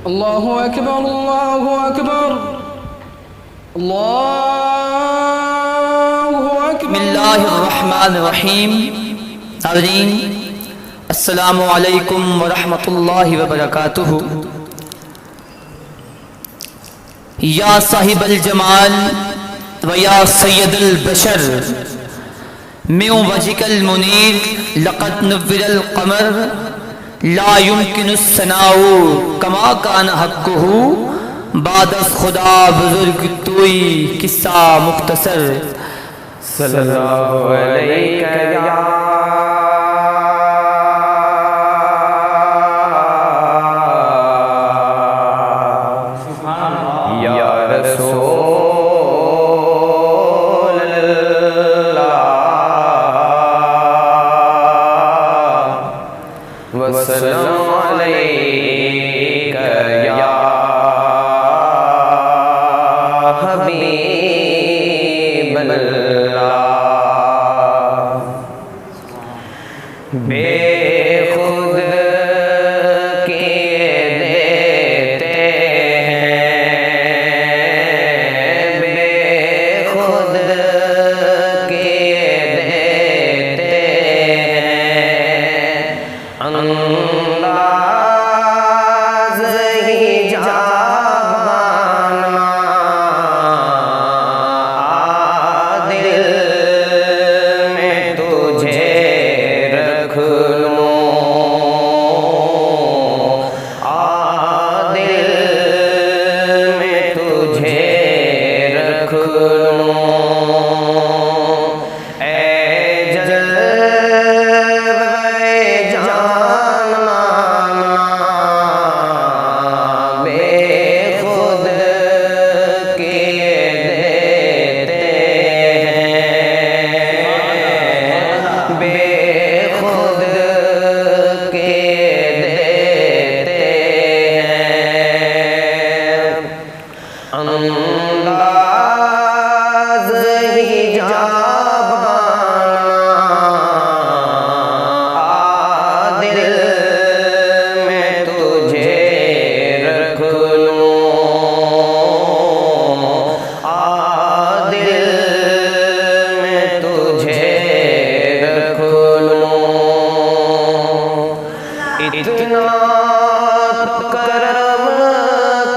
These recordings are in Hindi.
अल्लाहु अकबर अल्लाहु अकबर अल्लाहु अकबर। बिस्मिल्लाहिर्रहमानिर्रहीम। नाज़रीन, अस्सलामु अलैकुम वरहमतुल्लाहि वबरकातुहू। या साहिबल जमाल व या सय्यदल बशर मिन वजहिकल मुनीर लक़द नुव्विरल क़मर ला युमकिनुस सनाउ कमा कान हक़्क़ुहु बादस खुदा बुजुर्ग तोई किस्सा मुख्तसर। सल्लल्लाहु अलैका या रसूल अल्लाह वसल्लम अलैका या हबीब अल्लाह। बेखुद के देते हैं, बेखुद के देते हैं, अंदाज हejabana दिल में तुझे रख लूं, दिल में तुझे रख लूं। ऐ जलवे जाना बेखुद के देते हैं, बेखुद के देते हैं, अंदाज हejabana दिल में तुझे रख लूं, दिल में तुझे रख लूं। इतना तो करम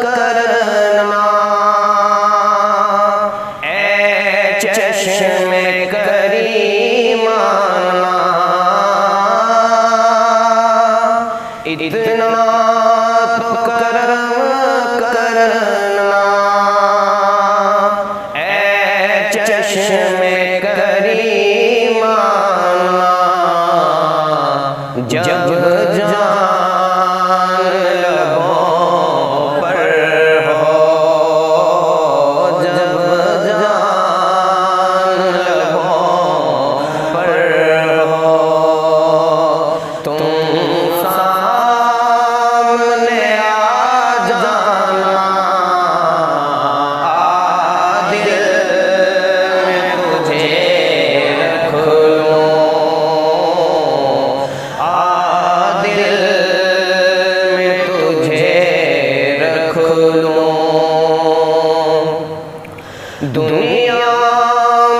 करना ऐ चश्मे करीमाना, इतना तो करम करना ऐ चश्मे करीमाना। जब जान लबों पर हो, जब जान लबों पर हो, तुम सामने आ जाना, दिल में तुझे रख लूं, दिल में तुझे रख लूं। दुनिया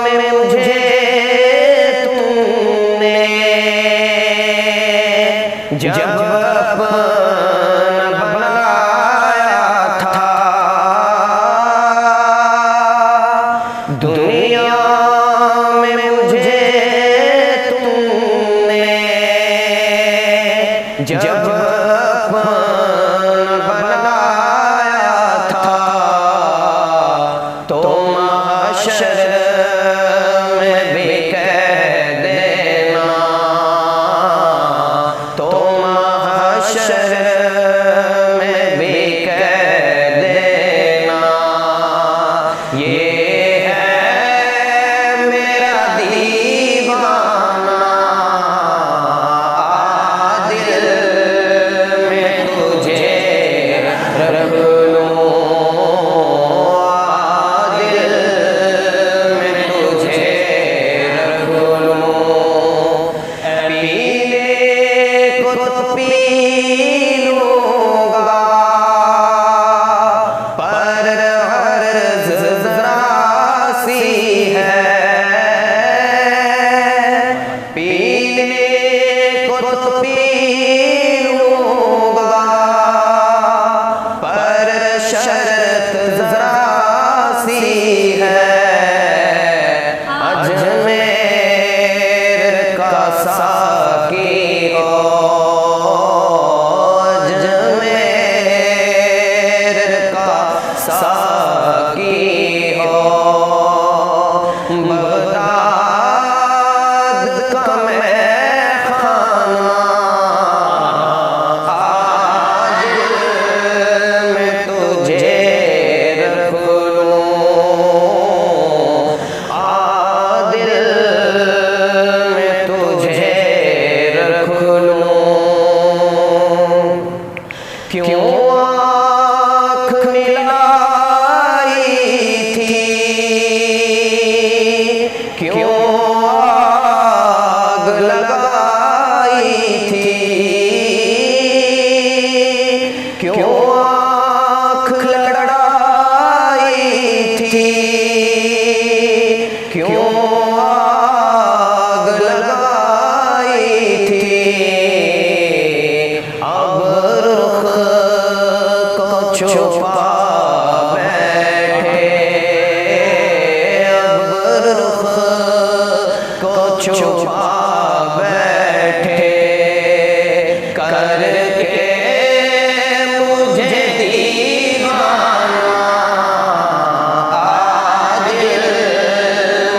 में मुझे तुमने जब अपना बनाया था, दुनिया में मुझे तुमने जब अपना बनाया था, तो महशर में भी कह देना, तो महशर में भी कह देना, ये है मेरा दीवाना, दिल में क्यों आँख मिलाई थी, क्यों आग लगाई थी, क्यों आँख लड़ाई थी, क्यों आग लगाई थी। अब रुख को छुपा बैठे, अब रुख को छुपा बैठे, करके मुझे दीवाना, आज दिल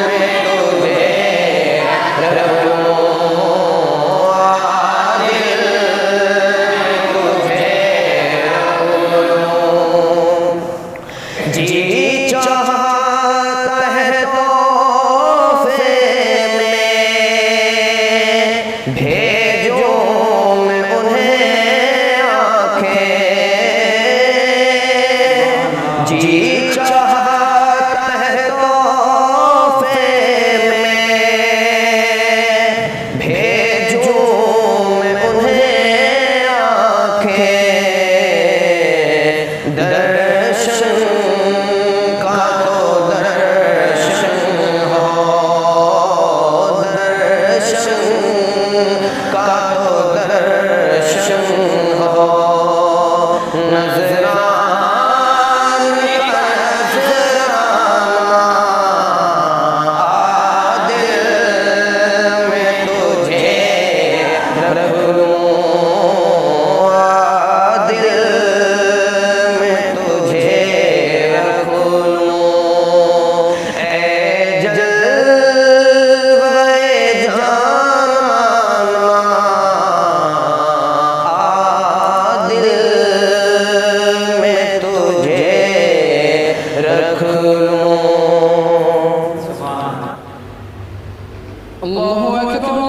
में तुझे रख लूं, आज दिल में तुझे रख लूं। जी चाहता है तोहफे में भेजूं मैं उन्हें आंखें, जी चाहता है तोहफे में भेजूं मैं उन्हें आंखें, दर्शन का तो दर्शन हो, दर्शन का तो दर्शन हो, नजराने का नजराना, आज दिल में तुझे रख लूं, आज दिल में तुझे रख लूं। ऐ जलवे जाना, आज दिल में तुझे रख लूं। अल्लाहु अकबर